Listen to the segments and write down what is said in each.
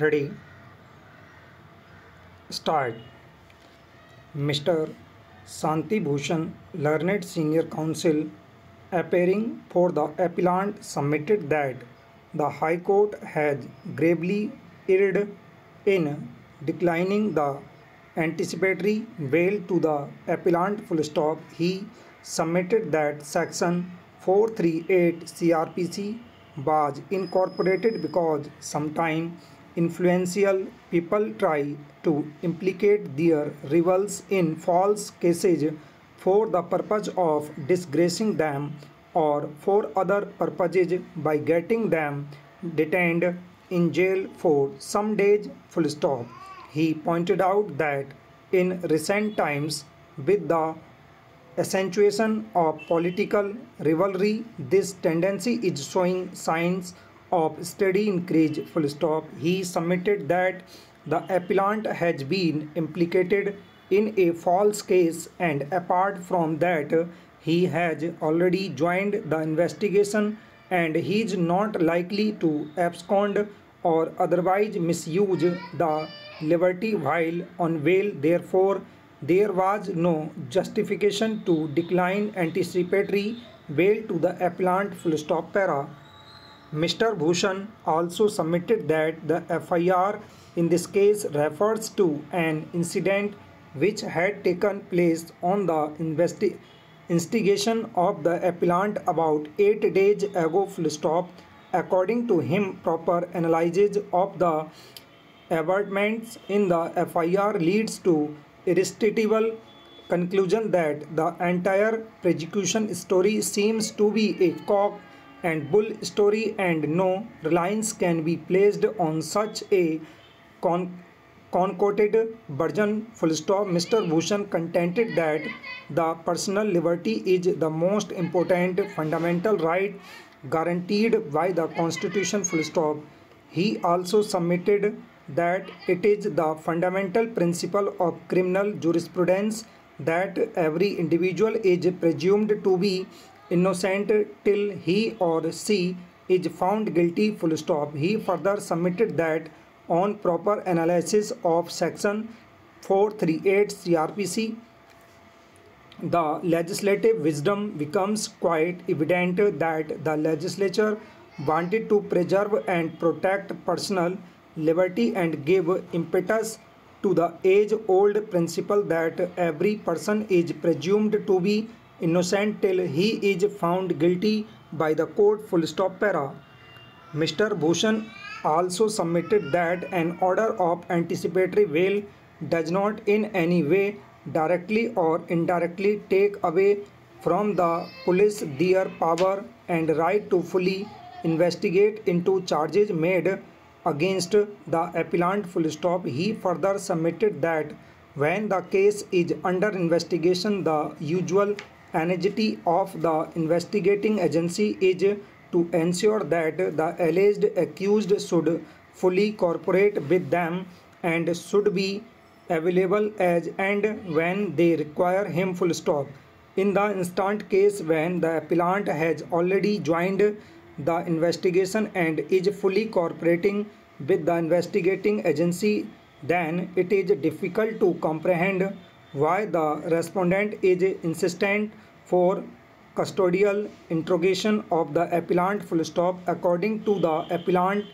Ready? Start. Mr. Santi Bhushan, learned senior counsel, appearing for the appellant, submitted that the High Court has gravely erred in declining the anticipatory bail to the appellant. Full stop. He submitted that Section 438 CRPC was incorporated because sometime influential people try to implicate their rivals in false cases for the purpose of disgracing them or for other purposes by getting them detained in jail for some days. Full stop. He pointed out that in recent times, with the accentuation of political rivalry, this tendency is showing signs of steady increase. Full stop. He submitted that the appellant has been implicated in a false case, and apart from that, he has already joined the investigation and he is not likely to abscond or otherwise misuse the liberty while on bail. Therefore, there was no justification to decline anticipatory bail to the appellant. Full stop. Para. Mr. Bhushan also submitted that the FIR in this case refers to an incident which had taken place on the instigation of the appellant about 8 days ago. Full stop. According to him, proper analysis of the averments in the FIR leads to irresistible conclusion that the entire prosecution story seems to be a cock and bull story, and no reliance can be placed on such a concocted version. Full stop. Mr. Bhushan contended that the personal liberty is the most important fundamental right guaranteed by the Constitution. Full stop. He also submitted that it is the fundamental principle of criminal jurisprudence that every individual is presumed to be innocent till he or she is found guilty. Full stop. He further submitted that on proper analysis of Section 438 CRPC, the legislative wisdom becomes quite evident that the legislature wanted to preserve and protect personal liberty and give impetus to the age-old principle that every person is presumed to be innocent till he is found guilty by the court. Full stop. Para. Mr. Bhushan also submitted that an order of anticipatory bail does not in any way directly or indirectly take away from the police their power and right to fully investigate into charges made against the appellant. Full stop. He further submitted that when the case is under investigation, the usual anxiety of the investigating agency is to ensure that the alleged accused should fully cooperate with them and should be available as and when they require him. Full stop. In the instant case when the appellant has already joined the investigation and is fully cooperating with the investigating agency, then it is difficult to comprehend why the respondent is insistent for custodial interrogation of the appellant. Full stop. According to the appellant,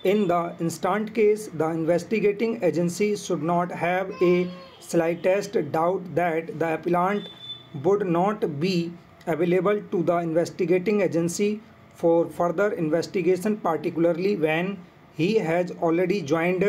in the instant case, the investigating agency should not have a slightest doubt that the appellant would not be available to the investigating agency for further investigation, particularly when he has already joined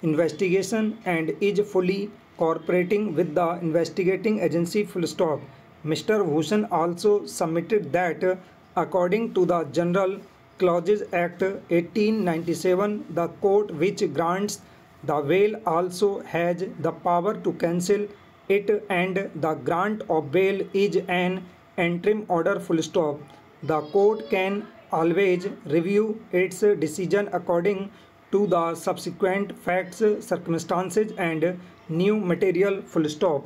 investigation and is fully cooperating with the investigating agency. Full stop. Mr. Bhushan also submitted that according to the General Clauses Act 1897, the court which grants the bail also has the power to cancel it, and the grant of bail is an interim order. Full stop. The court can always review its decision according to the subsequent facts, circumstances and new material. Full stop.